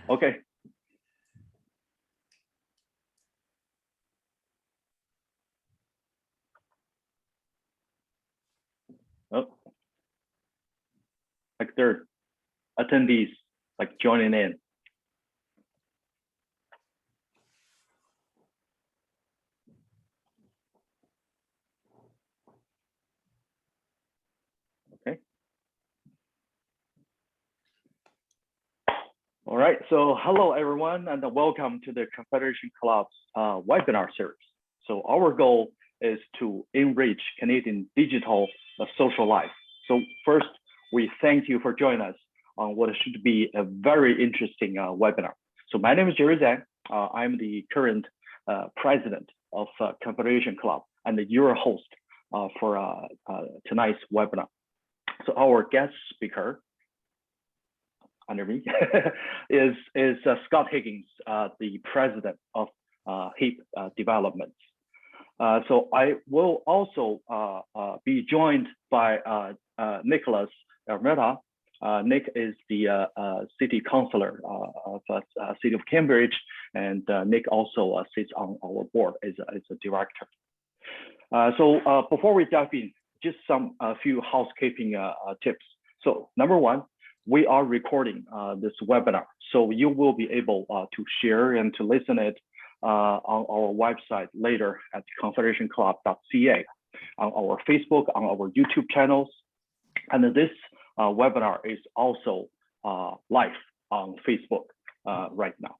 Okay. Oh, like there are attendees like joining in. Okay. All right. So hello everyone, and welcome to the Confederation Club's webinar series. So our goal is to enrich Canadian digital social life. So first, we thank you for joining us on what should be a very interesting webinar. So my name is Jerry Zhang. I'm the current president of Confederation Club and your host for tonight's webinar. So our guest speaker under me is Scott Higgins, the president of HEAP Developments. So I will also be joined by Nicholas Ermeta. Nick is the city councillor of city of Cambridge, and Nick also sits on our board as a director. So before we dive in, just a few housekeeping tips. So number one, we are recording this webinar, so you will be able to share and to listen it on our website later at confederationclub.ca, on our Facebook, on our YouTube channels. And this webinar is also live on Facebook right now.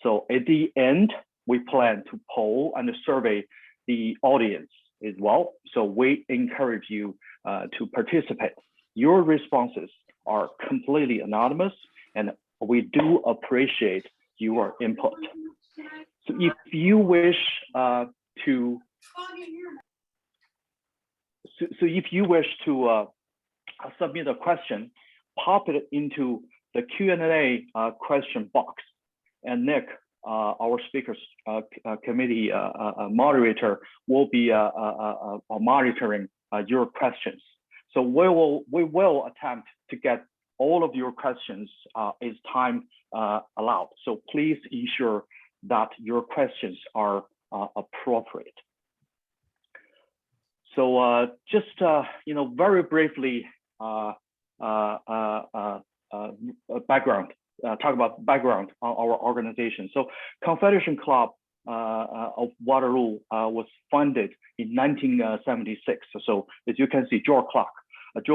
So at the end, we plan to poll and survey the audience as well. So we encourage you to participate. Your responses are completely anonymous, and we do appreciate your input. So if you wish to submit a question, pop it into the Q&A question box, and Nick, our speakers committee moderator, will be monitoring your questions. So we will attempt to get all of your questions as time allowed. So please ensure that your questions are appropriate. So just very briefly, background. Talk about background on our organization. So Confederation Club of Waterloo was founded in 1976. So as you can see, Joe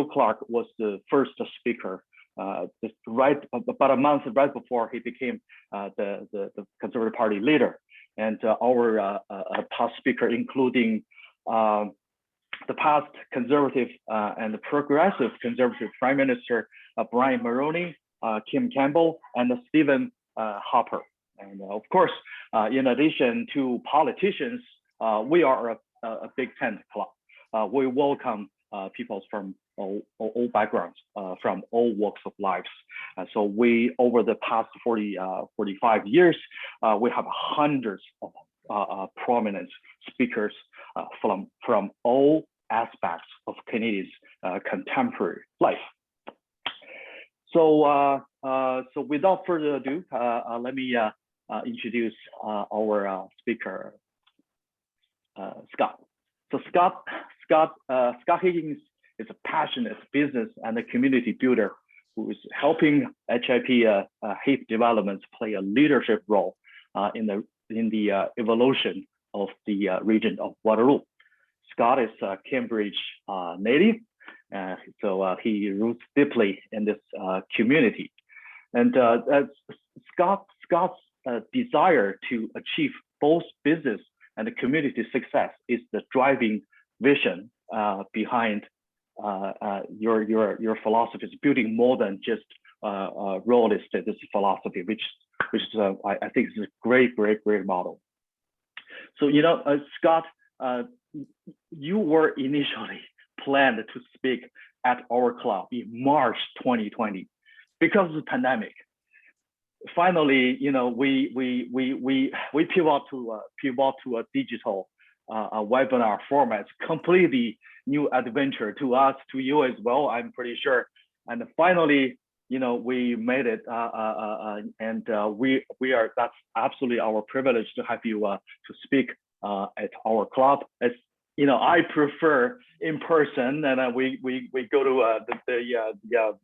Clark was the first speaker, about a month right before he became the Conservative Party leader. And our past speaker, including the past conservative and the progressive conservative Prime Minister Brian Mulroney, Kim Campbell, and Stephen Harper. And of course, in addition to politicians, we are a big tent club. We welcome people from all backgrounds, from all walks of life. So we, over the past 45 years, we have hundreds of prominent speakers from all aspects of Canadians' contemporary life. So, so without further ado, let me introduce our speaker, Scott. So Scott Higgins is a passionate business and a community builder who is helping HEAP Developments play a leadership role in the evolution of the region of Waterloo. Scott is a Cambridge native, so he roots deeply in this community. And Scott's desire to achieve both business and the community success is the driving vision behind your philosophy. Is building more than just real estate. This philosophy, which is I think is a great model. So Scott, you were initially planned to speak at our club in March 2020 because of the pandemic. Finally, we pivot to a digital webinar format, completely new adventure to us, to you as well, I'm pretty sure. And finally, we made it, and we are. That's absolutely our privilege to have you to speak at our club. As I prefer in person, and we go to the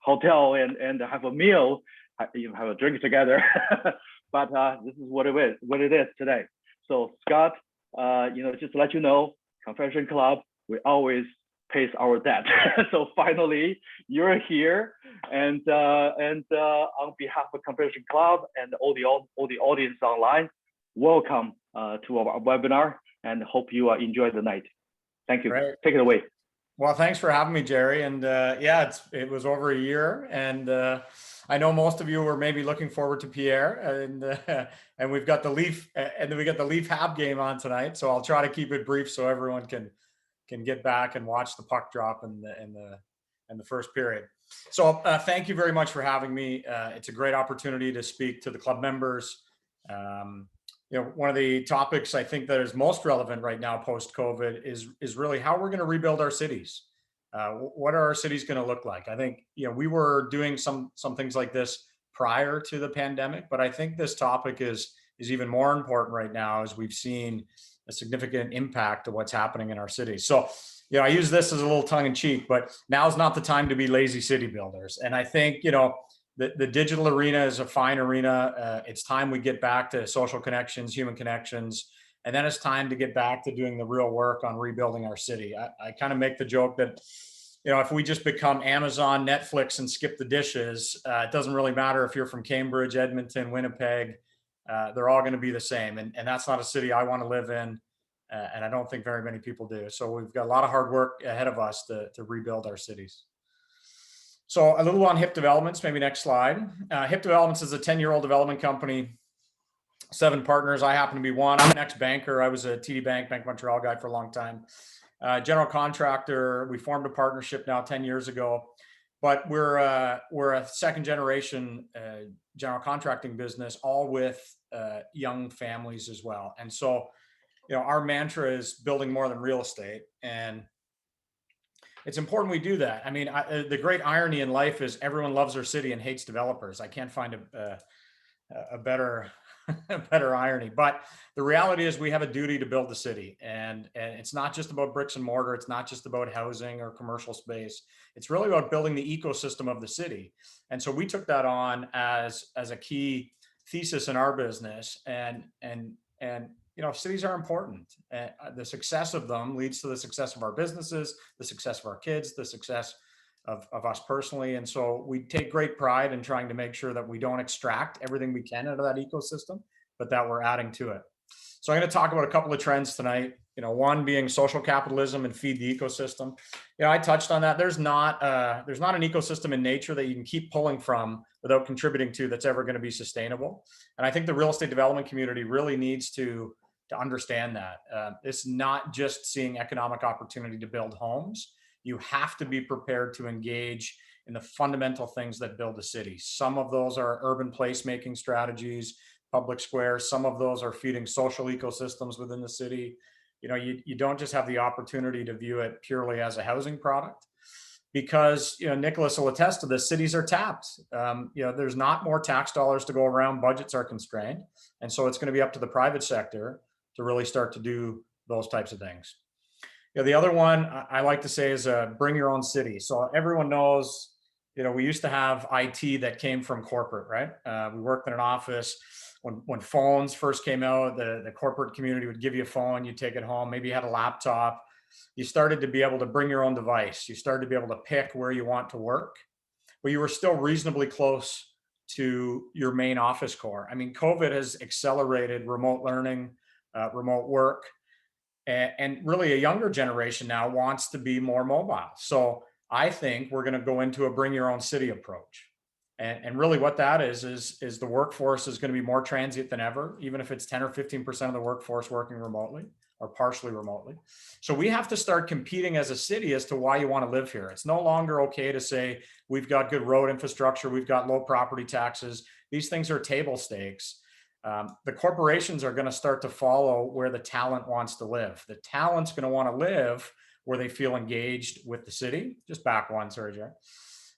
hotel and have a meal, have a drink together. But this is what it is today. So Scott, just to let you know, Confederation Club, we always pays our debt. So finally, you're here, and on behalf of Confederation Club and all the audience online, welcome to our webinar, and hope you enjoy the night. Thank you. Great. Take it away. Well, thanks for having me, Jerry. And yeah, it was over a year, and I know most of you were maybe looking forward to Pierre, and we've got the Leaf, and then we got the Leaf Hab game on tonight. So I'll try to keep it brief so everyone can get back and watch the puck drop in the first period. So thank you very much for having me. It's a great opportunity to speak to the club members. One of the topics I think that is most relevant right now post-COVID is really how we're going to rebuild our cities. What are our cities going to look like? I think we were doing some things like this prior to the pandemic, but I think this topic is even more important right now as we've seen a significant impact of what's happening in our cities. So, I use this as a little tongue in cheek, but now's not the time to be lazy city builders. And I think, the digital arena is a fine arena. It's time we get back to social connections, human connections, and then it's time to get back to doing the real work on rebuilding our city. I kind of make the joke that, if we just become Amazon, Netflix, and skip the dishes, it doesn't really matter if you're from Cambridge, Edmonton, Winnipeg. They're all going to be the same. And that's not a city I want to live in. And I don't think very many people do. So we've got a lot of hard work ahead of us to rebuild our cities. So a little on HIP Developments, maybe next slide. HIP Developments is a 10-year-old development company, 7 partners. I happen to be one. I'm an ex-banker. I was a TD Bank Montreal guy for a long time. General contractor. We formed a partnership now 10 years ago. But we're a second generation general contracting business, all with young families as well. And so, our mantra is building more than real estate, and it's important we do that. I mean, the great irony in life is everyone loves their city and hates developers. I can't find a better irony. But the reality is we have a duty to build the city, and it's not just about bricks and mortar. It's not just about housing or commercial space. It's really about building the ecosystem of the city. And so we took that on as a key thesis in our business, and cities are important. The success of them leads to the success of our businesses, the success of our kids, the success of us personally. And so we take great pride in trying to make sure that we don't extract everything we can out of that ecosystem, but that we're adding to it. So I'm going to talk about a couple of trends tonight. One being social capitalism and feed the ecosystem. I touched on that. There's not an ecosystem in nature that you can keep pulling from without contributing to that's ever going to be sustainable. And I think the real estate development community really needs to understand that. It's not just seeing economic opportunity to build homes. You have to be prepared to engage in the fundamental things that build a city. Some of those are urban placemaking strategies, public squares. Some of those are feeding social ecosystems within the city. You don't just have the opportunity to view it purely as a housing product, because Nicholas will attest to this. Cities are tapped. There's not more tax dollars to go around. Budgets are constrained, and so it's going to be up to the private sector to really start to do those types of things. The other one I like to say is bring your own city. So everyone knows, we used to have IT that came from corporate, right? We worked in an office. When phones first came out, the corporate community would give you a phone, you take it home, maybe you had a laptop. You started to be able to bring your own device. You started to be able to pick where you want to work, but you were still reasonably close to your main office core. I mean, COVID has accelerated remote learning, remote work, and really a younger generation now wants to be more mobile. So I think we're going to go into a bring your own city approach. And really what that is the workforce is going to be more transient than ever, even if it's 10 or 15% of the workforce working remotely or partially remotely. So we have to start competing as a city as to why you want to live here. It's no longer okay to say we've got good road infrastructure, we've got low property taxes. These things are table stakes. The corporations are going to start to follow where the talent wants to live. The talent's going to want to live where they feel engaged with the city. Just back one, sorry, Jerry.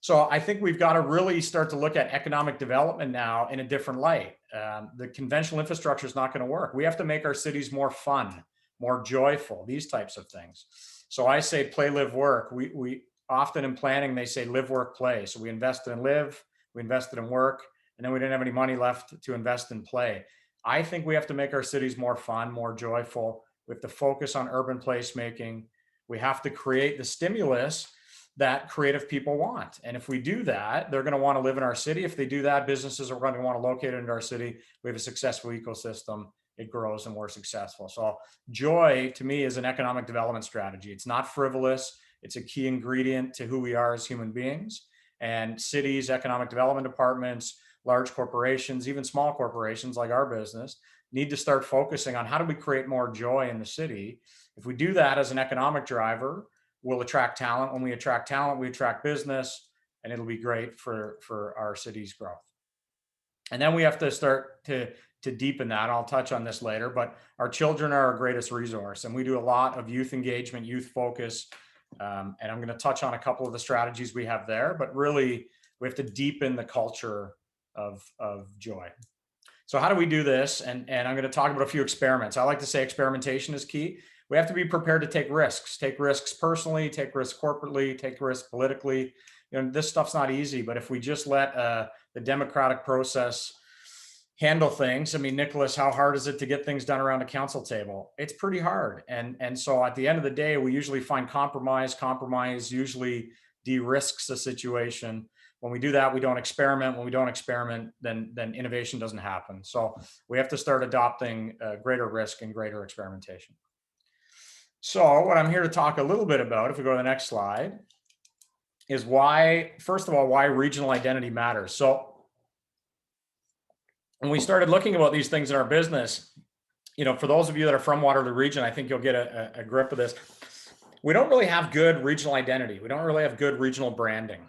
So I think we've got to really start to look at economic development now in a different light. The conventional infrastructure is not going to work. We have to make our cities more fun, more joyful, these types of things. So I say play, live, work. We often in planning, they say live, work, play. So we invested in live, we invested in work, and then we didn't have any money left to invest in play. I think we have to make our cities more fun, more joyful. We have to focus on urban placemaking. We have to create the stimulus that creative people want. And if we do that, they're going to want to live in our city. If they do that, businesses are going to want to locate into our city. We have a successful ecosystem. It grows and we're successful. So joy to me is an economic development strategy. It's not frivolous. It's a key ingredient to who we are as human beings. And cities, economic development departments, large corporations, even small corporations like our business need to start focusing on how do we create more joy in the city. If we do that as an economic driver, we'll attract talent. When we attract talent, we attract business, and it'll be great for our city's growth. And then we have to start to deepen that. I'll touch on this later, but our children are our greatest resource, and we do a lot of youth engagement, youth focus, and I'm going to touch on a couple of the strategies we have there, but really we have to deepen the culture of joy. So how do we do this? And I'm going to talk about a few experiments. I like to say experimentation is key. We have to be prepared to take risks personally, take risks corporately, take risks politically. This stuff's not easy, but if we just let the democratic process handle things, I mean, Nicholas, how hard is it to get things done around a council table? It's pretty hard. And so at the end of the day, we usually find compromise. Compromise usually de-risks the situation. When we do that, we don't experiment. When we don't experiment, then innovation doesn't happen. So we have to start adopting greater risk and greater experimentation. So what I'm here to talk a little bit about, if we go to the next slide, is why, first of all, why regional identity matters. So when we started looking about these things in our business, for those of you that are from Waterloo region, I think you'll get a grip of this. We don't really have good regional identity. We don't really have good regional branding,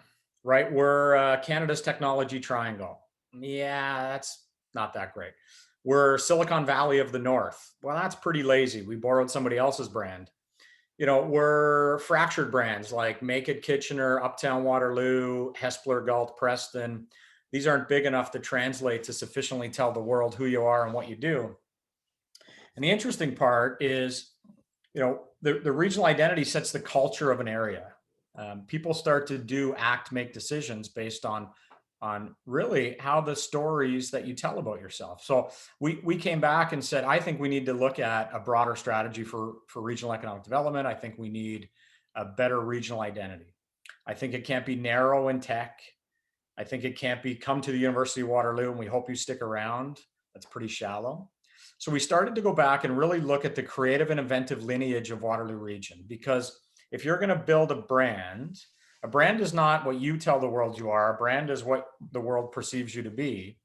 right? We're Canada's technology triangle. Yeah, that's not that great. We're Silicon Valley of the North. Well, that's pretty lazy. We borrowed somebody else's brand. We're fractured brands like Make It Kitchener, Uptown Waterloo, Hespeler, Galt, Preston. These aren't big enough to translate to sufficiently tell the world who you are and what you do. And the interesting part is, the regional identity sets the culture of an area. People start to do, act, make decisions based on really how the stories that you tell about yourself. So we came back and said, I think we need to look at a broader strategy for regional economic development. I think we need a better regional identity. I think it can't be narrow in tech. I think it can't be come to the University of Waterloo and we hope you stick around. That's pretty shallow. So we started to go back and really look at the creative and inventive lineage of Waterloo region, because if you're going to build a brand is not what you tell the world you are. A brand is what the world perceives you to be.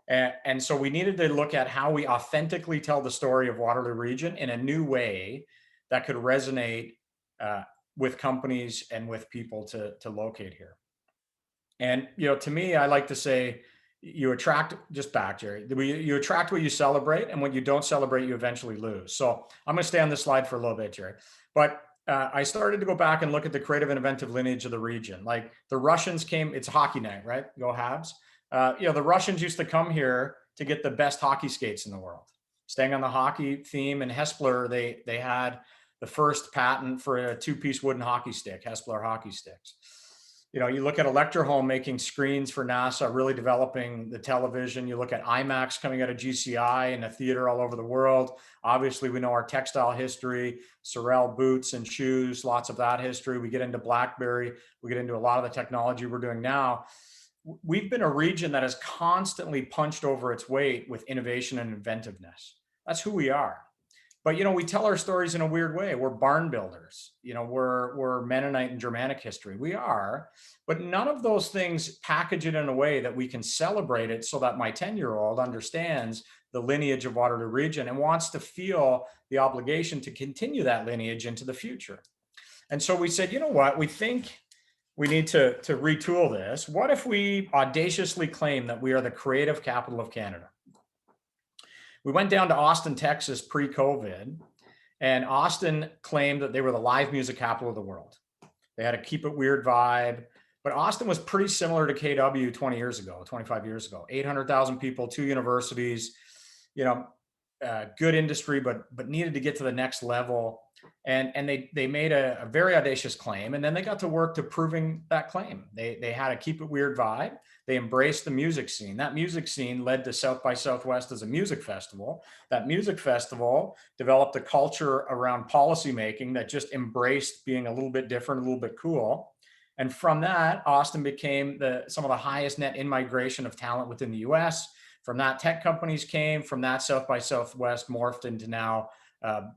And so we needed to look at how we authentically tell the story of Waterloo region in a new way that could resonate with companies and with people to locate here. And, to me, I like to say, you attract, just back, Jerry, you attract what you celebrate, and what you don't celebrate, you eventually lose. So I'm going to stay on this slide for a little bit, Jerry. But I started to go back and look at the creative and inventive lineage of the region. Like the Russians came, it's hockey night, right? Go Habs. The Russians used to come here to get the best hockey skates in the world. Staying on the hockey theme, in Hespeler, they had the first patent for a two-piece wooden hockey stick, Hespeler hockey sticks. You look at Electrohome making screens for NASA, really developing the television. You look at IMAX coming out of GCI and a theater all over the world. Obviously, we know our textile history, Sorel boots and shoes, lots of that history. We get into BlackBerry. We get into a lot of the technology we're doing now. We've been a region that has constantly punched over its weight with innovation and inventiveness. That's who we are. But, we tell our stories in a weird way. We're barn builders. We're Mennonite and Germanic history. We are, but none of those things package it in a way that we can celebrate it so that my 10-year-old understands the lineage of Waterloo region and wants to feel the obligation to continue that lineage into the future. And so we said, what? We think we need to retool this. What if we audaciously claim that we are the creative capital of Canada? We went down to Austin, Texas pre-COVID, and Austin claimed that they were the live music capital of the world. They had a keep it weird vibe. But Austin was pretty similar to KW 20 years ago, 25 years ago. 800,000 people, 2 universities, you know, good industry, but needed to get to the next level. And they made a very audacious claim, and then they got to work to proving that claim. They had a keep it weird vibe. They embraced the music scene. That music scene led to South by Southwest as a music festival. That music festival developed a culture around policymaking that just embraced being a little bit different, a little bit cool. And from that, Austin became some of the highest net in-migration of talent within the US. From that, tech companies came. From that, South by Southwest morphed into now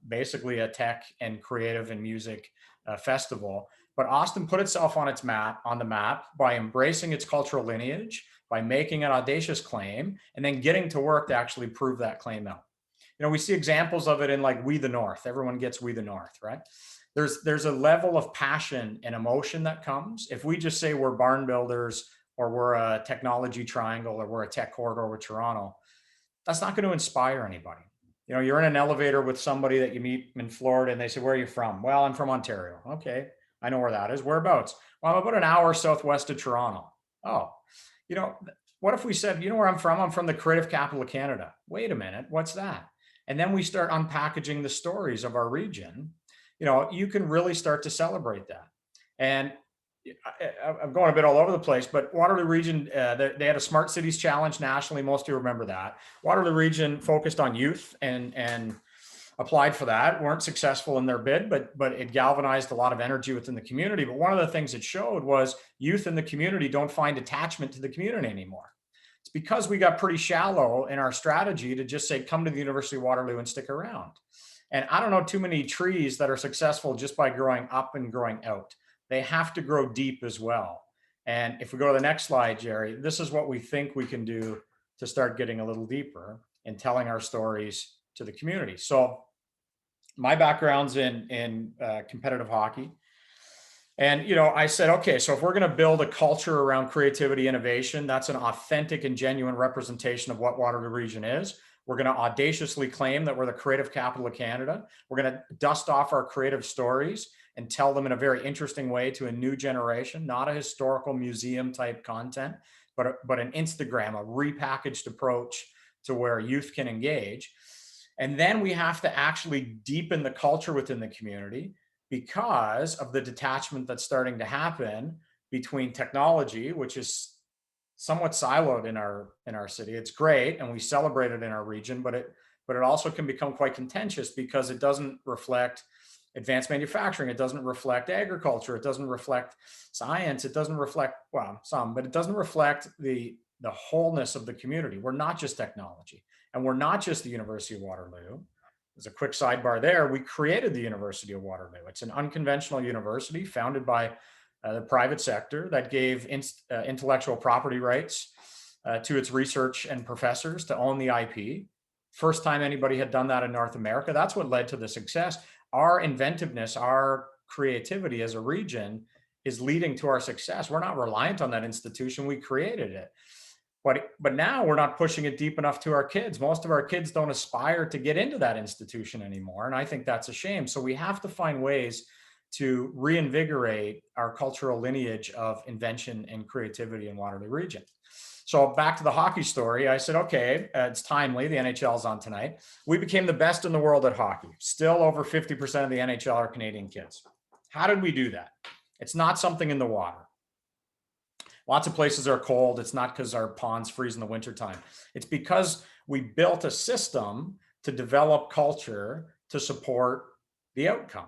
basically a tech and creative and music festival. But Austin put itself on the map by embracing its cultural lineage, by making an audacious claim, and then getting to work to actually prove that claim out. You know, we see examples of it in like We the North. Everyone gets We the North, right? There's a level of passion and emotion that comes. If we just say we're barn builders, or we're a technology triangle, or we're a tech corridor with Toronto, that's not going to inspire anybody. You know, you're in an elevator with somebody that you meet in Florida and they say, where are you from? Well, I'm from Ontario. Okay, I know where that is. Whereabouts? Well, I'm about an hour southwest of Toronto. Oh, you know, what if we said, you know where I'm from? I'm from the creative capital of Canada. Wait a minute, what's that? And then we start unpackaging the stories of our region. You know, you can really start to celebrate that. And I'm going a bit all over the place, but Waterloo Region, they had a Smart Cities Challenge nationally. Most of you remember that. Waterloo Region focused on youth and applied for that. Weren't successful in their bid, but it galvanized a lot of energy within the community. But one of the things it showed was youth in the community don't find attachment to the community anymore. It's because we got pretty shallow in our strategy to just say, come to the University of Waterloo and stick around. And I don't know too many trees that are successful just by growing up and growing out. They have to grow deep as well. And if we go to the next slide, Jerry, this is what we think we can do to start getting a little deeper and telling our stories to the community. So my background's in competitive hockey. And, you know, I said, okay, so if we're going to build a culture around creativity, innovation, that's an authentic and genuine representation of what Waterloo Region is. We're going to audaciously claim that we're the creative capital of Canada. We're going to dust off our creative stories and tell them in a very interesting way to a new generation, not a historical museum type content, but an Instagram, a repackaged approach to where youth can engage. And then we have to actually deepen the culture within the community because of the detachment that's starting to happen between technology, which is somewhat siloed in our city. It's great, and we celebrate it in our region, but it also can become quite contentious because it doesn't reflect advanced manufacturing. It doesn't reflect agriculture. It doesn't reflect science. It doesn't reflect, well, some, but it doesn't reflect the wholeness of the community. We're not just technology, and we're not just the University of Waterloo. As a quick sidebar there, we created the University of Waterloo. It's an unconventional university founded by the private sector that gave intellectual property rights to its research and professors to own the IP. First time anybody had done that in North America. That's what led to the success. Our inventiveness, our creativity as a region is leading to our success. We're not reliant on that institution. We created it. But now we're not pushing it deep enough to our kids. Most of our kids don't aspire to get into that institution anymore. And I think that's a shame. So we have to find ways to reinvigorate our cultural lineage of invention and creativity in Waterloo Region. So back to the hockey story, I said, okay, it's timely. The NHL's on tonight. We became the best in the world at hockey. Still over 50% of the NHL are Canadian kids. How did we do that? It's not something in the water. Lots of places are cold. It's not because our ponds freeze in the wintertime. It's because we built a system to develop culture to support the outcome.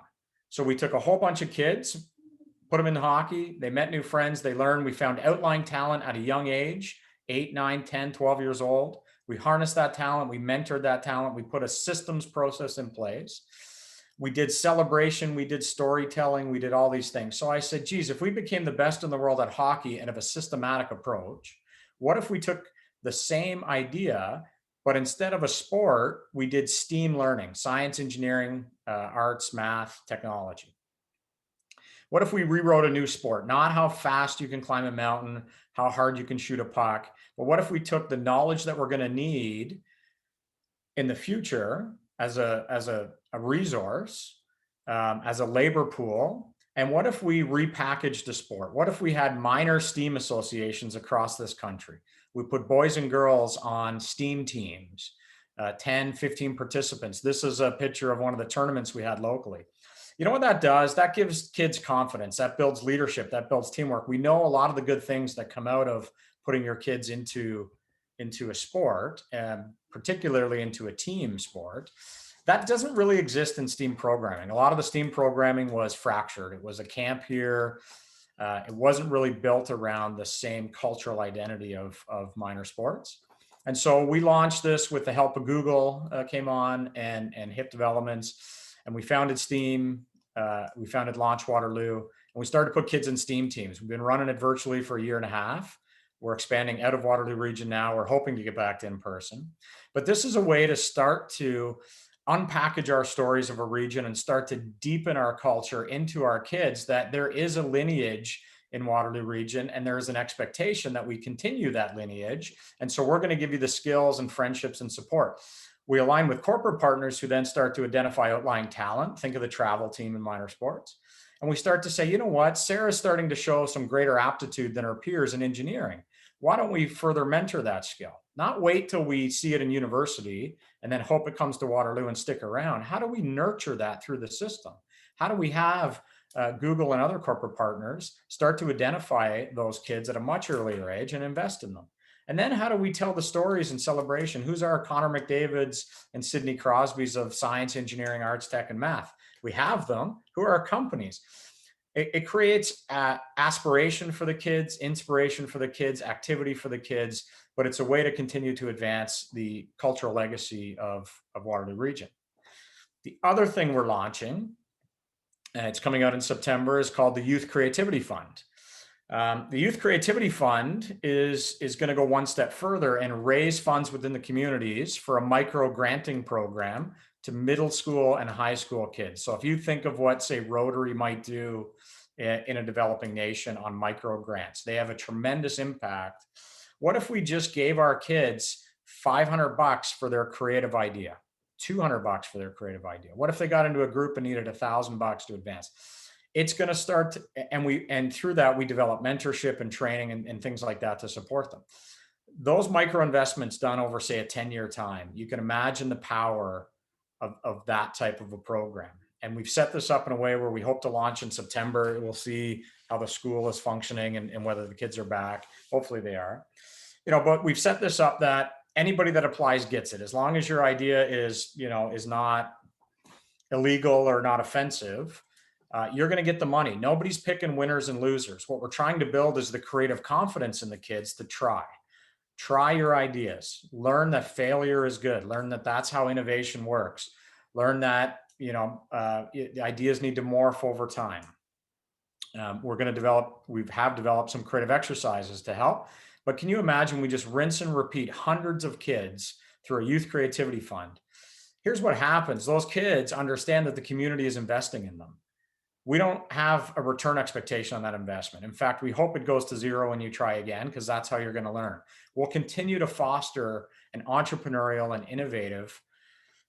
So we took a whole bunch of kids, put them in hockey. They met new friends. They learned. We found outlying talent at a young age, 8, 9, 10, 12 years old. We harnessed that talent. We mentored that talent. We put a systems process in place. We did celebration. We did storytelling. We did all these things. So I said, geez, if we became the best in the world at hockey and have a systematic approach, what if we took the same idea, but instead of a sport, we did STEAM learning, science, engineering, arts, math, technology. What if we rewrote a new sport? Not how fast you can climb a mountain, how hard you can shoot a puck, but what if we took the knowledge that we're going to need in the future as a resource, as a labor pool, And what if we repackaged the sport? What if we had minor STEAM associations across this country? We put boys and girls on STEAM teams, 10, 15 participants. This is a picture of one of the tournaments we had locally. You know what that does? That gives kids confidence. That builds leadership. That builds teamwork. We know a lot of the good things that come out of putting your kids into a sport, and particularly into a team sport. That doesn't really exist in STEAM programming. A lot of the STEAM programming was fractured. It was a camp here. It wasn't really built around the same cultural identity of minor sports. And so we launched this with the help of Google, came on, and HIP Developments. And we founded STEAM. We founded Launch Waterloo. And we started to put kids in STEAM teams. We've been running it virtually for a year and a half. We're expanding out of Waterloo region now. We're hoping to get back to in person. But this is a way to start to unpackage our stories of a region and start to deepen our culture into our kids, that there is a lineage in Waterloo region and there is an expectation that we continue that lineage. And so we're going to give you the skills and friendships and support. We align with corporate partners who then start to identify outlying talent. Think of the travel team in minor sports. And we start to say, you know what, Sarah's starting to show some greater aptitude than her peers in engineering. Why don't we further mentor that skill? Not wait till we see it in university and then hope it comes to Waterloo and stick around. How do we nurture that through the system? How do we have Google and other corporate partners start to identify those kids at a much earlier age and invest in them? And then how do we tell the stories in celebration? Who's our Connor McDavids and Sidney Crosbys of science, engineering, arts, tech, and math? We have them. Who are our companies? It creates aspiration for the kids, inspiration for the kids, activity for the kids, but it's a way to continue to advance the cultural legacy of Waterloo region. The other thing we're launching, and it's coming out in September, is called the Youth Creativity Fund. The Youth Creativity Fund is going to go one step further and raise funds within the communities for a micro granting program to middle school and high school kids. So if you think of what, say, Rotary might do in a developing nation on micro grants, they have a tremendous impact. What if we just gave our kids $500 for their creative idea, $200 for their creative idea? What if they got into a group and needed $1,000 to advance? It's going to start to, and through that we develop mentorship and training and things like that to support them. Those micro investments done over, say, a 10-year time, you can imagine the power of that type of a program. And we've set this up in a way where we hope to launch in September. We'll see how the school is functioning and whether the kids are back. Hopefully they are. But we've set this up that anybody that applies gets it, as long as your idea is not illegal or not offensive. You're going to get the money. Nobody's picking winners and losers. What we're trying to build is the creative confidence in the kids to try your ideas, learn that failure is good, learn that that's how innovation works, learn that ideas need to morph over time. We have developed some creative exercises to help, but can you imagine we just rinse and repeat hundreds of kids through a youth creativity fund? Here's what happens. Those kids understand that the community is investing in them. We don't have a return expectation on that investment. In fact, we hope it goes to zero when you try again, because that's how you're going to learn. We'll continue to foster an entrepreneurial and innovative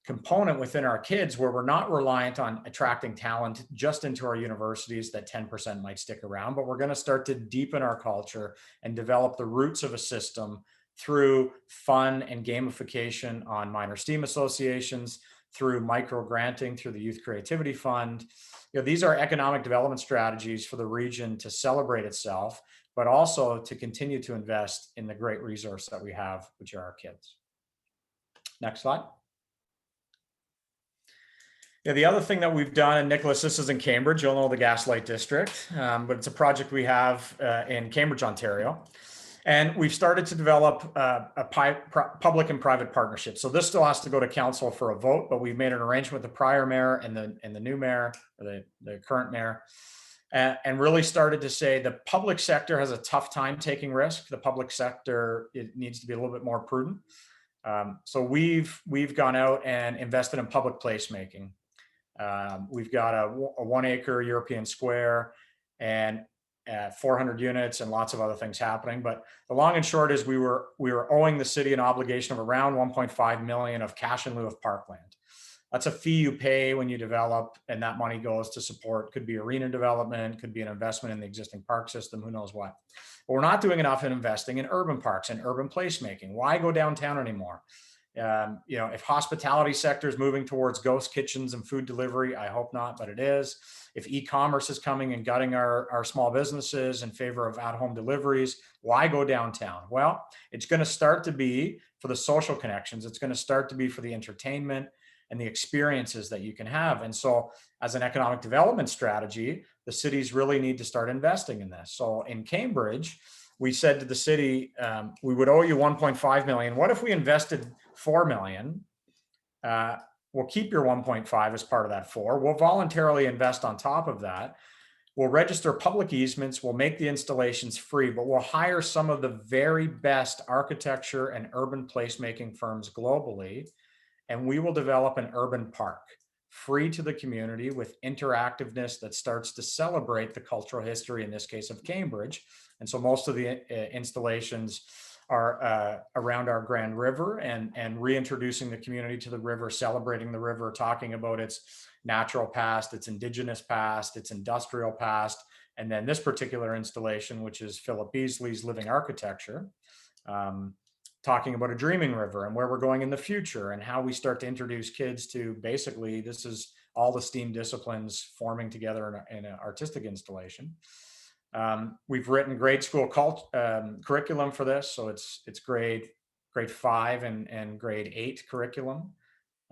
component within our kids where we're not reliant on attracting talent just into our universities that 10% might stick around, but we're going to start to deepen our culture and develop the roots of a system through fun and gamification on minor STEAM associations, through micro granting, through the Youth Creativity Fund. These are economic development strategies for the region to celebrate itself, but also to continue to invest in the great resource that we have, which are our kids. Next slide. The other thing that we've done, and Nicholas, this is in Cambridge, you'll know the Gaslight District, but it's a project we have in Cambridge, Ontario. And we've started to develop a public and private partnership. So this still has to go to council for a vote, but we've made an arrangement with the prior mayor and the new mayor, or the current mayor, and really started to say the public sector has a tough time taking risk. The public sector, it needs to be a little bit more prudent. So we've gone out and invested in public placemaking. We've got a 1 acre European square and 400 units and lots of other things happening. But the long and short is we were owing the city an obligation of around 1.5 million of cash in lieu of parkland. That's a fee you pay when you develop, and that money goes to support, could be arena development, could be an investment in the existing park system, who knows what. But we're not doing enough in investing in urban parks and urban placemaking. Why go downtown anymore? If hospitality sector is moving towards ghost kitchens and food delivery, I hope not, but it is. If e-commerce is coming and gutting our small businesses in favor of at-home deliveries, why go downtown? Well, it's going to start to be for the social connections. It's going to start to be for the entertainment and the experiences that you can have. And so as an economic development strategy, the cities really need to start investing in this. So in Cambridge, we said to the city, we would owe you 1.5 million. What if we invested 4 million? We'll keep your 1.5 as part of that 4. We'll voluntarily invest on top of that. We'll register public easements. We'll make the installations free, but we'll hire some of the very best architecture and urban placemaking firms globally. And we will develop an urban park free to the community with interactiveness that starts to celebrate the cultural history, in this case of Cambridge. And so most of the installations are around our Grand River and reintroducing the community to the river, celebrating the river, talking about its natural past, its indigenous past, its industrial past. And then this particular installation, which is Philip Beasley's Living Architecture, talking about a dreaming river and where we're going in the future and how we start to introduce kids to basically, this is all the STEAM disciplines forming together in an artistic installation. We've written grade school curriculum for this. So it's grade 5 and grade 8 curriculum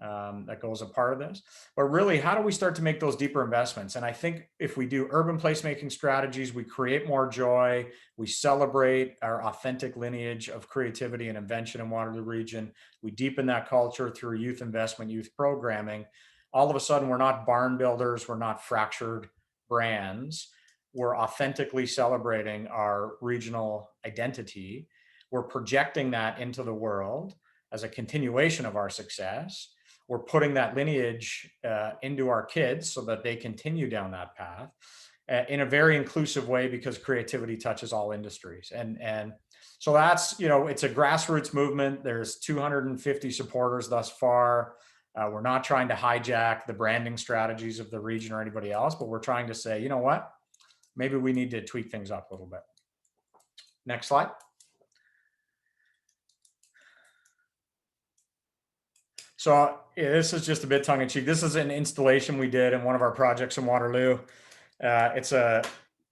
that goes a part of this. But really, how do we start to make those deeper investments? And I think if we do urban placemaking strategies, we create more joy, we celebrate our authentic lineage of creativity and invention in Waterloo region, we deepen that culture through youth investment, youth programming. All of a sudden, we're not barn builders, we're not fractured brands. We're authentically celebrating our regional identity. We're projecting that into the world as a continuation of our success. We're putting that lineage into our kids so that they continue down that path in a very inclusive way, because creativity touches all industries. And so that's, it's a grassroots movement. There's 250 supporters thus far. We're not trying to hijack the branding strategies of the region or anybody else, but we're trying to say, you know what? Maybe we need to tweak things up a little bit. Next slide. So this is just a bit tongue in cheek. This is an installation we did in one of our projects in Waterloo. It's a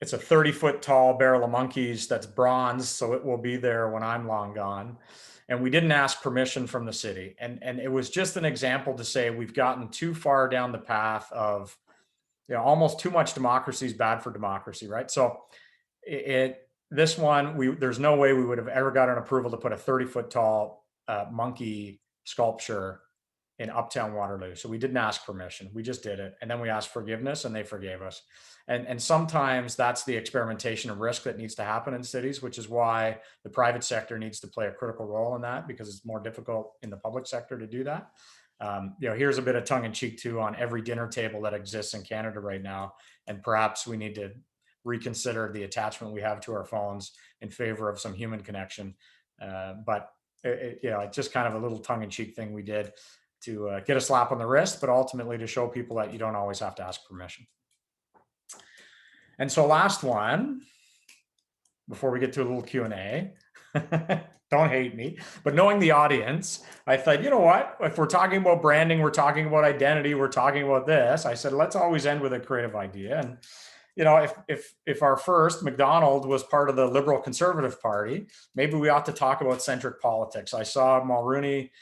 30-foot tall barrel of monkeys that's bronze, so it will be there when I'm long gone. And we didn't ask permission from the city. And it was just an example to say we've gotten too far down the path of, almost too much democracy is bad for democracy, right? So this one, there's no way we would have ever gotten approval to put a 30-foot tall monkey sculpture in Uptown Waterloo. So we didn't ask permission. We just did it. And then we asked forgiveness and they forgave us. And sometimes that's the experimentation and risk that needs to happen in cities, which is why the private sector needs to play a critical role in that, because it's more difficult in the public sector to do that. Here's a bit of tongue in cheek too on every dinner table that exists in Canada right now. And perhaps we need to reconsider the attachment we have to our phones in favor of some human connection. But it's just kind of a little tongue in cheek thing we did to get a slap on the wrist, but ultimately to show people that you don't always have to ask permission. And so last one, before we get to a little Q&A, don't hate me, but knowing the audience, I thought, you know what, if we're talking about branding, we're talking about identity, we're talking about this, I said, let's always end with a creative idea. And, if our first McDonald was part of the Liberal Conservative Party, maybe we ought to talk about centric politics. I saw Mulrooney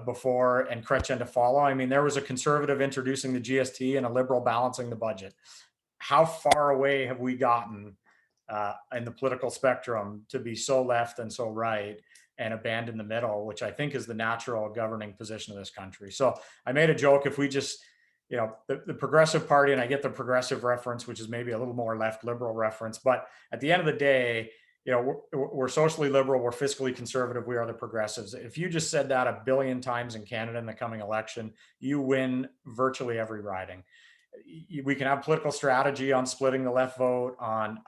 before and Chrétien to follow. I mean, there was a conservative introducing the GST and a liberal balancing the budget. How far away have we gotten in the political spectrum to be so left and so right and abandon the middle, which I think is the natural governing position of this country. So I made a joke, if we just, the Progressive Party, and I get the progressive reference, which is maybe a little more left liberal reference, but at the end of the day, we're socially liberal, we're fiscally conservative, we are the progressives. If you just said that 1 billion times in Canada in the coming election, you win virtually every riding. We can have political strategy on splitting the left vote, on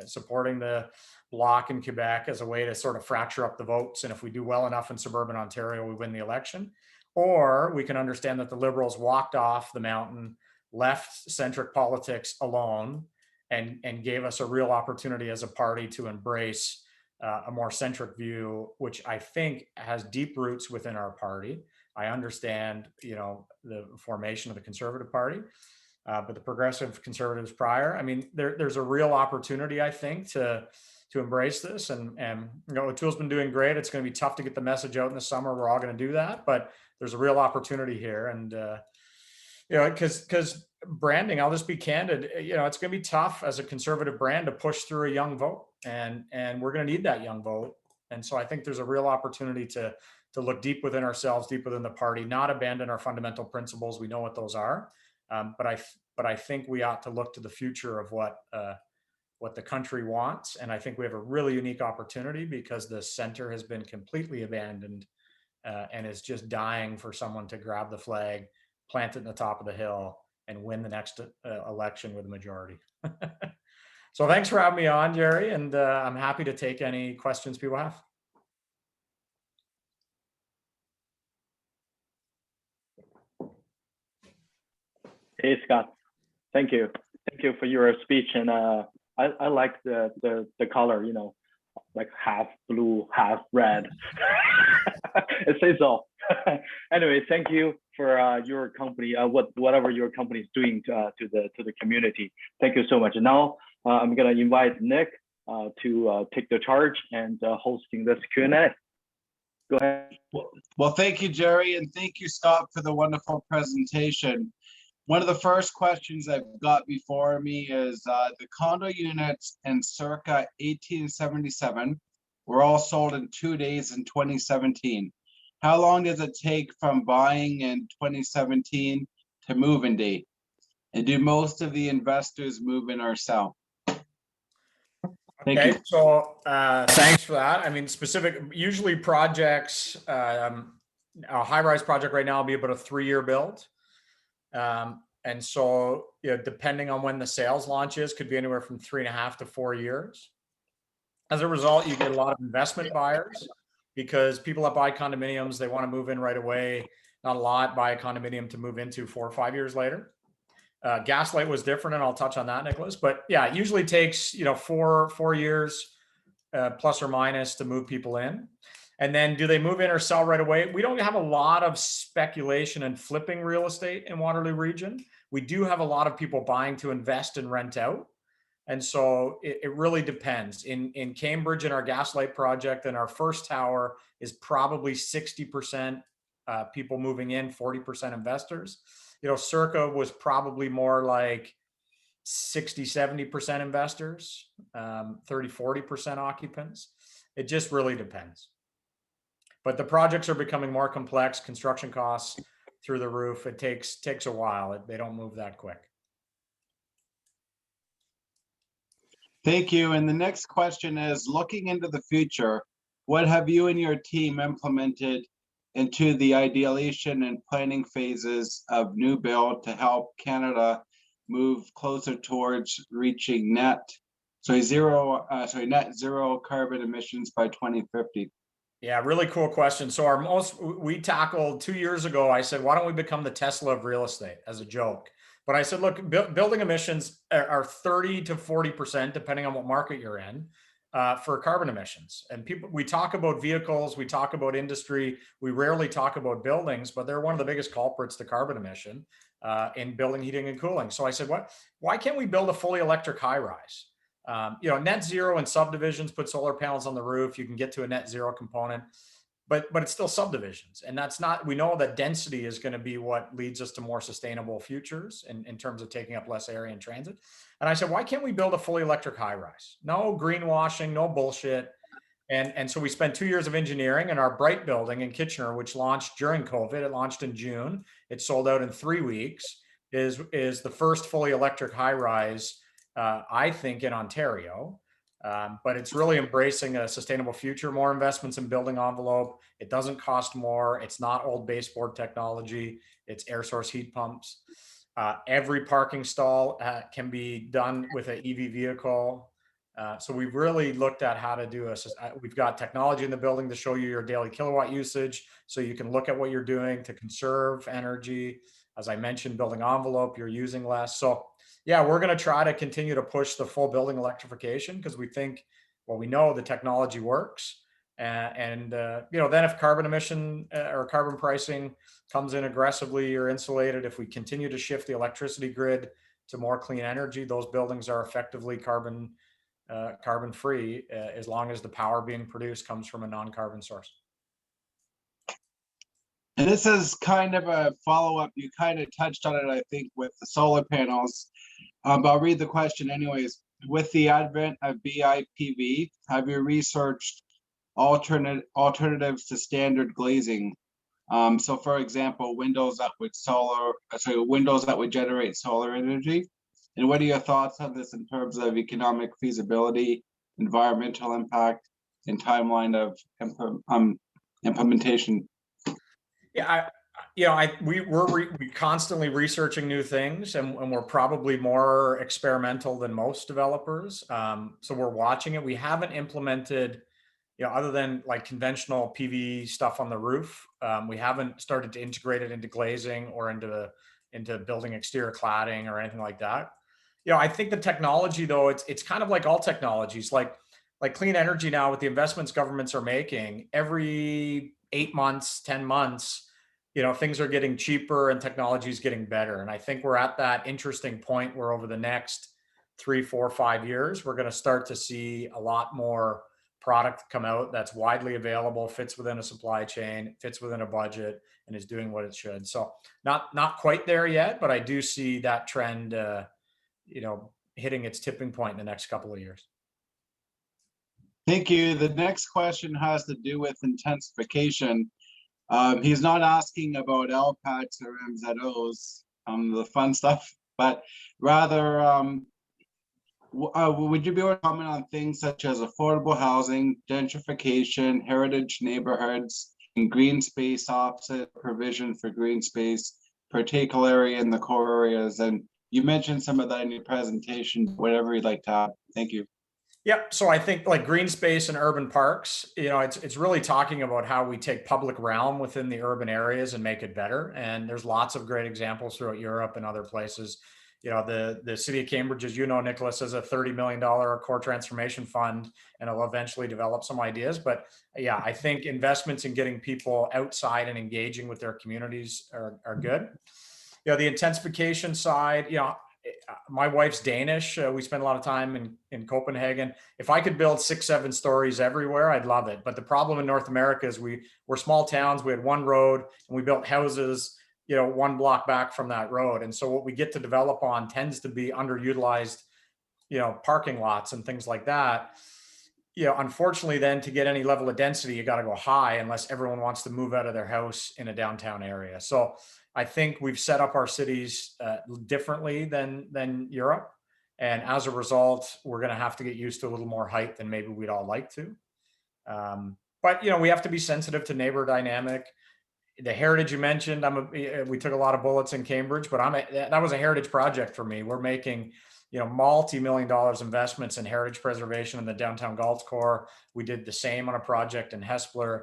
supporting the bloc in Quebec as a way to sort of fracture up the votes. And if we do well enough in suburban Ontario, we win the election. or we can understand that the Liberals walked off the mountain, left centric politics alone, and gave us a real opportunity as a party to embrace a more centric view, which I think has deep roots within our party. I understand, the formation of the Conservative Party, but the Progressive Conservatives prior. I mean, there's a real opportunity, I think, to embrace this. And O'Toole's been doing great. It's going to be tough to get the message out in the summer. We're all going to do that, but there's a real opportunity here. And because branding, I'll just be candid, it's going to be tough as a conservative brand to push through a young vote, and we're going to need that young vote. And so I think there's a real opportunity to look deep within ourselves, deep within the party, not abandon our fundamental principles. We know what those are, but I think we ought to look to the future of what the country wants. And I think we have a really unique opportunity because the center has been completely abandoned and is just dying for someone to grab the flag, plant it in the top of the hill, and win the next election with a majority. So thanks for having me on, Jerry, and I'm happy to take any questions people have. Hey, Scott. Thank you. Thank you for your speech. And I like the color, like half blue, half red. It says all. Anyway, thank you for your company, whatever your company is doing to the community. Thank you so much. And now I'm gonna invite Nick to take the charge and hosting this Q&A. Go ahead. Well, thank you, Jerry, and thank you, Scott, for the wonderful presentation. One of the first questions I've got before me is the condo units in circa 1877 were all sold in 2 days in 2017. How long does it take from buying in 2017 to move-in date? And do most of the investors move in or sell? Thank you. So thanks for that. I mean, usually projects, a high-rise project right now will be about a 3-year build. And so, depending on when the sales launch is, could be anywhere from 3.5 to 4 years. As a result, you get a lot of investment buyers because people that buy condominiums, they want to move in right away. Not a lot buy a condominium to move into 4 or 5 years later. Gaslight was different, and I'll touch on that, Nicholas. But yeah, it usually takes 4 years plus or minus to move people in. And then do they move in or sell right away? We don't have a lot of speculation and flipping real estate in Waterloo region. We do have a lot of people buying to invest and rent out. And so it really depends. In Cambridge, in our Gaslight project, and our first tower is probably 60% people moving in, 40% investors. Circa was probably more like 60, 70% investors, 30, 40% occupants. It just really depends. But the projects are becoming more complex, construction costs through the roof. It takes a while. They don't move that quick. Thank you. And the next question is, looking into the future, what have you and your team implemented into the ideation and planning phases of new build to help Canada move closer towards reaching net zero carbon emissions by 2050? Yeah, really cool question. So we tackled 2 years ago, I said, why don't we become the Tesla of real estate, as a joke? But I said, look, building emissions are 30 to 40%, depending on what market you're in, for carbon emissions. And we talk about vehicles, we talk about industry, we rarely talk about buildings, but they're one of the biggest culprits to carbon emission in building, heating, and cooling. So I said, why can't we build a fully electric high rise? Net zero in subdivisions, put solar panels on the roof, you can get to a net zero component, but it's still subdivisions. And we know that density is going to be what leads us to more sustainable futures in terms of taking up less area in transit. And I said, why can't we build a fully electric high rise? No greenwashing, no bullshit. And so we spent 2 years of engineering, and our Bright building in Kitchener, which launched during COVID, it launched in June, it sold out in 3 weeks, is the first fully electric high rise, I think, in Ontario. But it's really embracing a sustainable future, more investments in building envelope. It doesn't cost more. It's not old baseboard technology. It's air source heat pumps. Every parking stall can be done with an EV vehicle. So we've really looked at how to do we've got technology in the building to show you your daily kilowatt usage, so you can look at what you're doing to conserve energy. As I mentioned, building envelope, you're using less. So yeah, we're going to try to continue to push the full building electrification because we think, well, we know the technology works. And then if carbon emission or carbon pricing comes in aggressively or insulated, if we continue to shift the electricity grid to more clean energy, those buildings are effectively carbon free as long as the power being produced comes from a non-carbon source. And this is kind of a follow-up. You kind of touched on it, I think, with the solar panels. But I'll read the question anyways. With the advent of BIPV, have you researched alternatives to standard glazing? So for example, windows that would generate solar energy. And what are your thoughts on this in terms of economic feasibility, environmental impact, and timeline of implementation? Yeah, we're constantly researching new things, and we're probably more experimental than most developers. So we're watching it. We haven't implemented, other than like conventional PV stuff on the roof, we haven't started to integrate it into glazing or into building exterior cladding or anything like that. I think the technology, though, it's kind of like all technologies, like clean energy now with the investments governments are making every 8 months, 10 months, things are getting cheaper and technology is getting better. And I think we're at that interesting point where over the next 3, 4, 5 years, we're going to start to see a lot more product come out that's widely available, fits within a supply chain, fits within a budget, and is doing what it should. So not quite there yet, but I do see that trend, hitting its tipping point in the next couple of years. Thank you. The next question has to do with intensification. He's not asking about LPATs or MZOs, the fun stuff, but rather, would you be able to comment on things such as affordable housing, gentrification, heritage neighborhoods, and green space opposite provision for green space, particularly in the core areas? And you mentioned some of that in your presentation, whatever you'd like to add. Thank you. Yeah, so I think like green space and urban parks, it's really talking about how we take public realm within the urban areas and make it better. And there's lots of great examples throughout Europe and other places. The city of Cambridge, as you know, Nicholas, has a $30 million core transformation fund, and it'll eventually develop some ideas. But yeah, I think investments in getting people outside and engaging with their communities are good. The intensification side, my wife's Danish. We spend a lot of time in Copenhagen. If I could build 6, 7 stories everywhere, I'd love it. But the problem in North America is we're small towns. We had one road and we built houses, 1 block back from that road. And so what we get to develop on tends to be underutilized, parking lots and things like that. Unfortunately, then to get any level of density, you got to go high unless everyone wants to move out of their house in a downtown area. So I think we've set up our cities differently than Europe. And as a result, we're going to have to get used to a little more height than maybe we'd all like to. But, we have to be sensitive to neighbor dynamic. The heritage you mentioned, we took a lot of bullets in Cambridge, but that was a heritage project for me. We're making multi-million dollars investments in heritage preservation in the downtown Galt Core. We did the same on a project in Hespeler.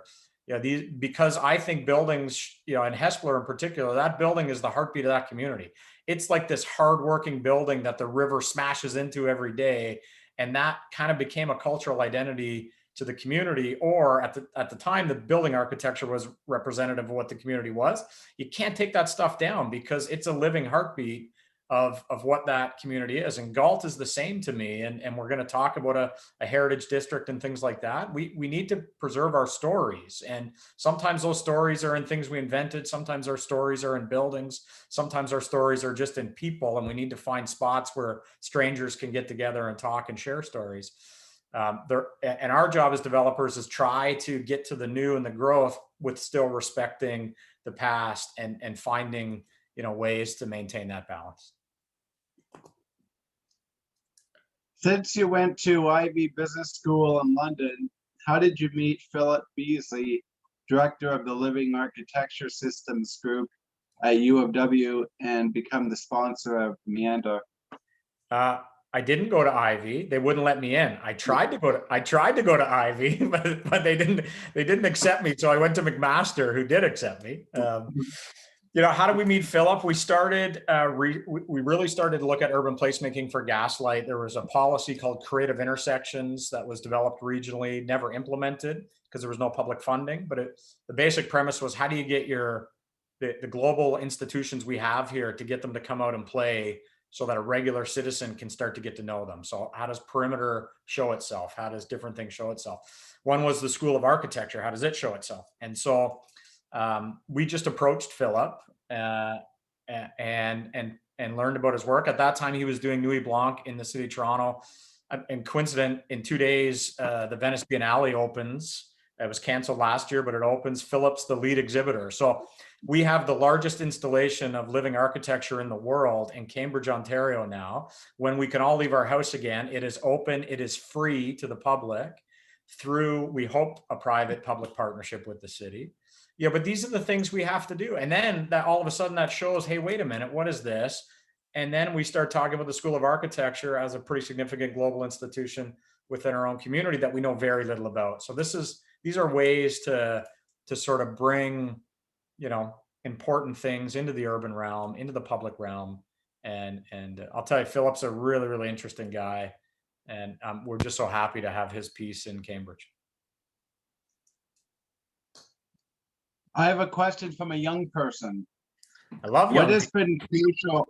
Because I think buildings, in Hespeler in particular, that building is the heartbeat of that community. It's like this hardworking building that the river smashes into every day. And that kind of became a cultural identity to the community, or at the time, the building architecture was representative of what the community was. You can't take that stuff down because it's a living heartbeat of what that community is. And Galt is the same to me. And we're going to talk about a heritage district and things like that. We need to preserve our stories. And sometimes those stories are in things we invented. Sometimes our stories are in buildings. Sometimes our stories are just in people. And we need to find spots where strangers can get together and talk and share stories. And our job as developers is try to get to the new and the growth with still respecting the past and finding ways to maintain that balance. Since you went to Ivy Business School in London, how did you meet Philip Beasley, director of the Living Architecture Systems Group at U of W, and become the sponsor of Meander? I didn't go to Ivy. They wouldn't let me in. I tried to go to Ivy, but they didn't accept me. So I went to McMaster, who did accept me. How did we meet Philip? We started, we really started to look at urban placemaking for Gaslight. There was a policy called creative intersections that was developed regionally, never implemented because there was no public funding. But the basic premise was, how do you get the global institutions we have here to get them to come out and play so that a regular citizen can start to get to know them? So how does perimeter show itself? How does different things show itself? One was the School of Architecture. How does it show itself? And so we just approached Philip and learned about his work. At that time, he was doing Nuit Blanc in the city of Toronto. And coincident, in 2 days, the Venice Biennale opens. It was canceled last year, but it opens. Philip's the lead exhibitor. So we have the largest installation of living architecture in the world in Cambridge, Ontario now. When we can all leave our house again, it is open, it is free to the public through, we hope, a private public partnership with the city. Yeah, but these are the things we have to do. And then that all of a sudden that shows, hey, wait a minute, what is this? And then we start talking about the School of Architecture as a pretty significant global institution within our own community that we know very little about. So these are ways to sort of bring, important things into the urban realm, into the public realm. And I'll tell you, Philip's a really, really interesting guy. And we're just so happy to have his piece in Cambridge. I have a question from a young person. I love what has been crucial,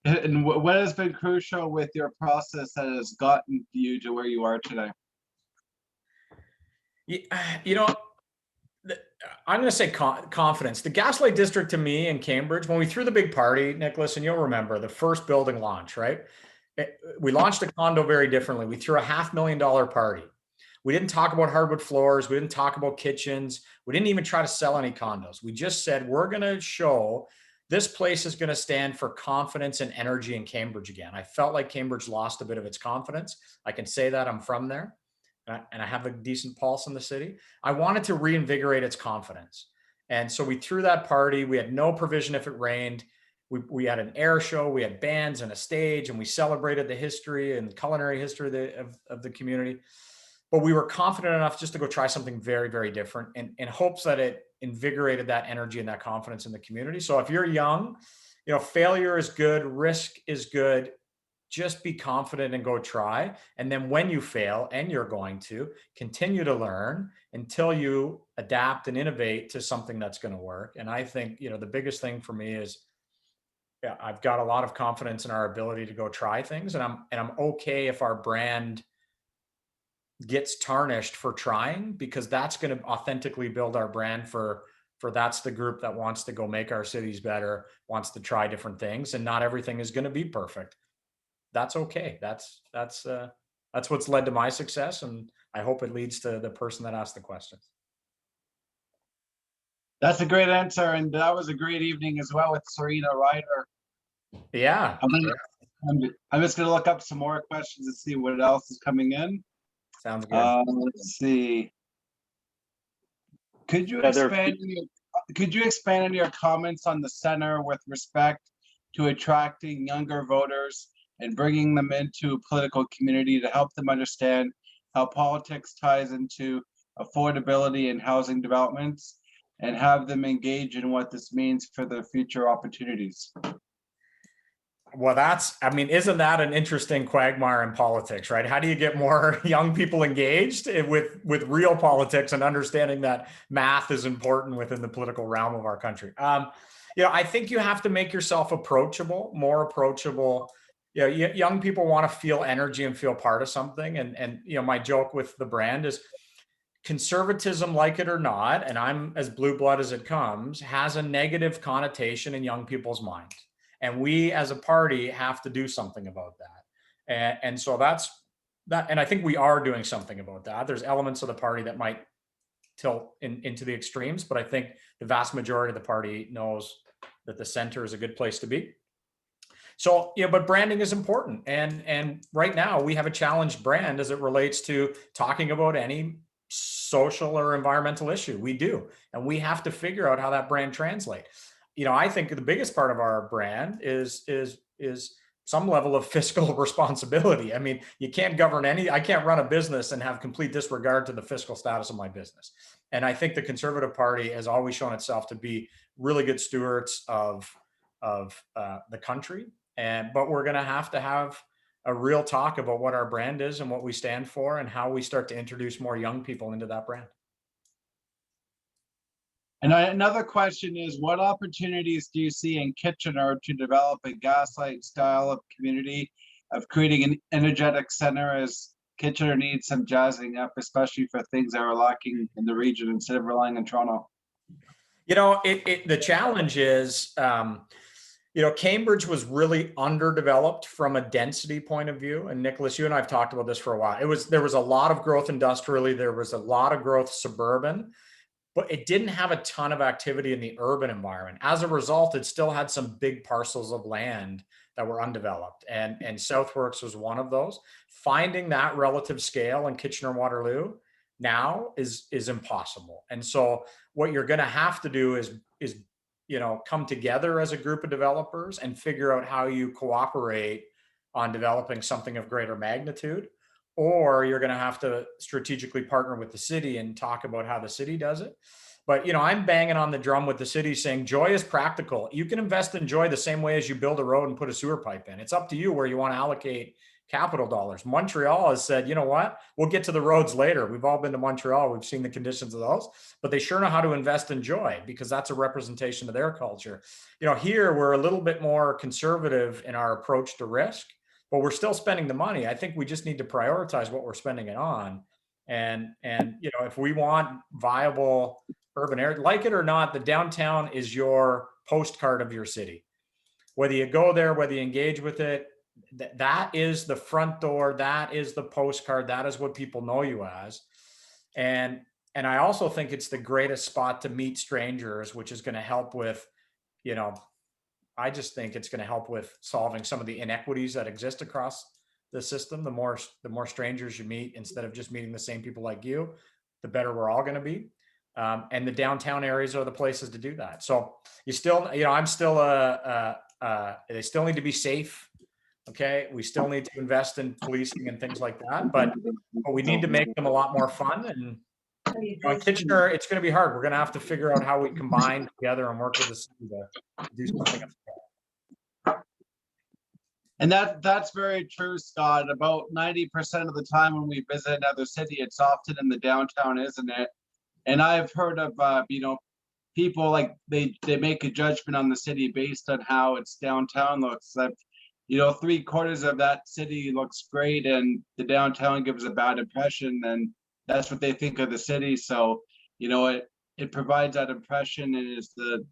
and what has been crucial with your process that has gotten you to where you are today? I'm going to say confidence. The Gaslight District to me in Cambridge, when we threw the big party, Nicholas, and you'll remember the first building launch, right? We launched a condo very differently. We threw a $500,000 party. We didn't talk about hardwood floors. We didn't talk about kitchens. We didn't even try to sell any condos. We just said, we're going to show this place is going to stand for confidence and energy in Cambridge again. I felt like Cambridge lost a bit of its confidence. I can say that, I'm from there. And I have a decent pulse in the city. I wanted to reinvigorate its confidence. And so we threw that party. We had no provision if it rained. We had an air show. We had bands and a stage, and we celebrated the history and the culinary history of the community. But we were confident enough just to go try something very, very different in hopes that it invigorated that energy and that confidence in the community. So if you're young, failure is good, risk is good. Just be confident and go try. And then when you fail, and you're going to, continue to learn until you adapt and innovate to something that's going to work. And I think, the biggest thing for me is, I've got a lot of confidence in our ability to go try things. And I'm okay if our brand gets tarnished for trying, because that's going to authentically build our brand for that's the group that wants to go make our cities better, wants to try different things. And not everything is going to be perfect. That's okay. That's what's led to my success, and I hope it leads to the person that asked the questions. That's a great answer, and that was a great evening as well with Serena Ryder. Yeah. I'm just going to look up some more questions and see what else is coming in. Sounds good. Let's see. Could you expand on your comments on the center with respect to attracting younger voters and bringing them into political community to help them understand how politics ties into affordability and housing developments, and have them engage in what this means for their future opportunities? Well, isn't that an interesting quagmire in politics, right? How do you get more young people engaged with real politics and understanding that math is important within the political realm of our country? I think you have to make yourself approachable, more approachable. Young people want to feel energy and feel part of something. And my joke with the brand is, conservatism, like it or not, and I'm as blue blood as it comes, has a negative connotation in young people's minds. And we as a party have to do something about that. And so that's that. And I think we are doing something about that. There's elements of the party that might tilt into the extremes, but I think the vast majority of the party knows that the center is a good place to be. So, but branding is important. And right now we have a challenged brand as it relates to talking about any social or environmental issue. We do. And we have to figure out how that brand translates. I think the biggest part of our brand is some level of fiscal responsibility. I mean, you can't govern I can't run a business and have complete disregard to the fiscal status of my business. And I think the Conservative Party has always shown itself to be really good stewards of the country. But we're going to have a real talk about what our brand is and what we stand for and how we start to introduce more young people into that brand. And another question is, what opportunities do you see in Kitchener to develop a gaslight style of community, of creating an energetic center, as Kitchener needs some jazzing up, especially for things that are lacking in the region instead of relying on Toronto? You know, the challenge is, Cambridge was really underdeveloped from a density point of view. And Nicholas, you and I have talked about this for a while. There was a lot of growth industrially. There was a lot of growth suburban, but it didn't have a ton of activity in the urban environment. As a result, it still had some big parcels of land that were undeveloped. And Southworks was one of those. Finding that relative scale in Kitchener and Waterloo now is impossible. And so what you're going to have to do is come together as a group of developers and figure out how you cooperate on developing something of greater magnitude. Or you're going to have to strategically partner with the city and talk about how the city does it. But, I'm banging on the drum with the city saying joy is practical. You can invest in joy the same way as you build a road and put a sewer pipe in. It's up to you where you want to allocate capital dollars. Montreal has said, you know what, we'll get to the roads later. We've all been to Montreal. We've seen the conditions of those, but they sure know how to invest in joy because that's a representation of their culture. Here we're a little bit more conservative in our approach to risk, but we're still spending the money. I think we just need to prioritize what we're spending it on. And if we want viable urban area, like it or not, the downtown is your postcard of your city. Whether you go there, whether you engage with it, that is the front door. That is the postcard. That is what people know you as. And I also think it's the greatest spot to meet strangers, which is going to help with, I just think it's going to help with solving some of the inequities that exist across the system. The more strangers you meet, instead of just meeting the same people like you, the better we're all going to be. And the downtown areas are the places to do that. So you still, I'm still they still need to be safe. Okay. We still need to invest in policing and things like that, but we need to make them a lot more fun. And in Kitchener, it's going to be hard. We're going to have to figure out how we combine together and work with the city to do something. And that's very true, Scott. About 90% of the time when we visit another city, it's often in the downtown, isn't it? And I've heard of, people like they make a judgment on the city based on how its downtown looks. That 3/4 of that city looks great and the downtown gives a bad impression, and that's what they think of the city. So, it provides that impression and is the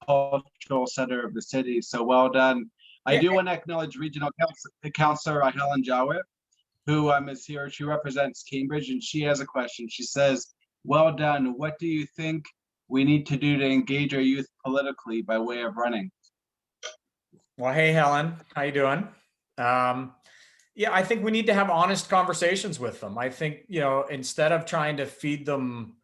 cultural center of the city. So well done. I do want to acknowledge Regional Councillor Helen Jowett, who is here. She represents Cambridge, and she has a question. She says, well done. What do you think we need to do to engage our youth politically by way of running? Well, hey, Helen, how you doing? I think we need to have honest conversations with them. I think, instead of trying to feed them,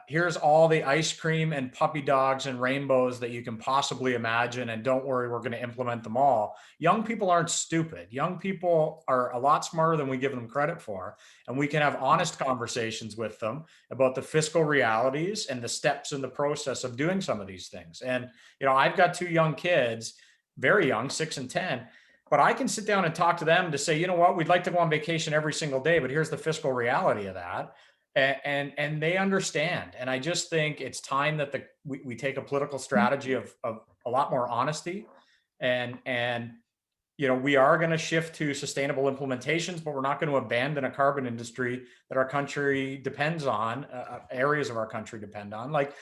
here's all the ice cream and puppy dogs and rainbows that you can possibly imagine, and don't worry, we're going to implement them all. Young people aren't stupid. Young people are a lot smarter than we give them credit for, and we can have honest conversations with them about the fiscal realities and the steps in the process of doing some of these things. And, I've got 2 young kids, very young, 6 and 10, but I can sit down and talk to them to say, you know what, we'd like to go on vacation every single day, but here's the fiscal reality of that. And they understand. And I just think it's time that we take a political strategy of a lot more honesty, and we are going to shift to sustainable implementations, but we're not going to abandon a carbon industry that our country depends on, areas of our country depend on. Like,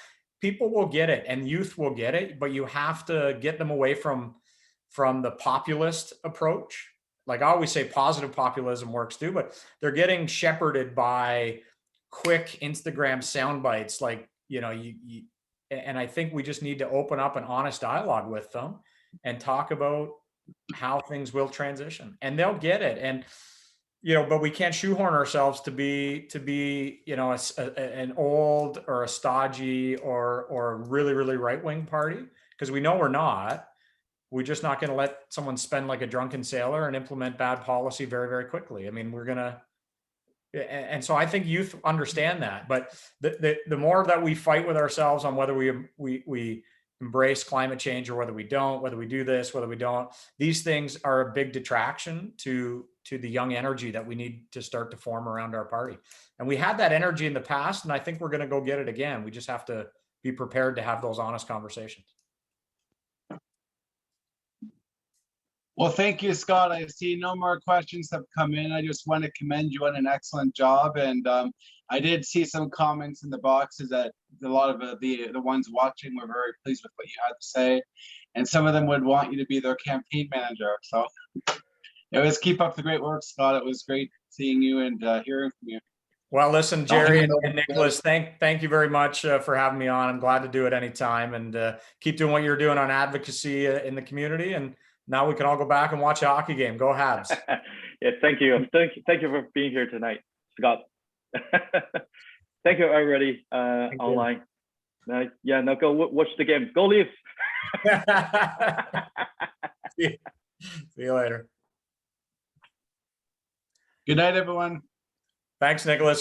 people will get it and youth will get it, but you have to get them away from the populist approach. Like I always say, positive populism works too, but they're getting shepherded by quick Instagram sound bites. Like, and I think we just need to open up an honest dialogue with them and talk about how things will transition, and they'll get it. And, but we can't shoehorn ourselves to be, an old or a stodgy or a really, really right-wing party, because we know we're not. we're just not going to let someone spend like a drunken sailor and implement bad policy very, very quickly. I mean, we're going to, and so I think youth understand that, but the more that we fight with ourselves on whether we embrace climate change or whether we don't, whether we do this, whether we don't, these things are a big detraction to the young energy that we need to start to form around our party. And we had that energy in the past, and I think we're going to go get it again. We just have to be prepared to have those honest conversations. Well, thank you, Scott. I see no more questions have come in. I just want to commend you on an excellent job. And I did see some comments in the boxes that a lot of the ones watching were very pleased with what you had to say. And some of them would want you to be their campaign manager. So it was keep up the great work, Scott. It was great seeing you and hearing from you. Well, listen, Jerry and Nicholas, thank you very much for having me on. I'm glad to do it anytime, and keep doing what you're doing on advocacy in the community. And now we can all go back and watch a hockey game. Go Habs. Yeah, thank you. Thank you for being here tonight, Scott. Thank you, everybody online. Yeah, now go watch the game. Go Leafs. See you later. Good night, everyone. Thanks, Nicholas.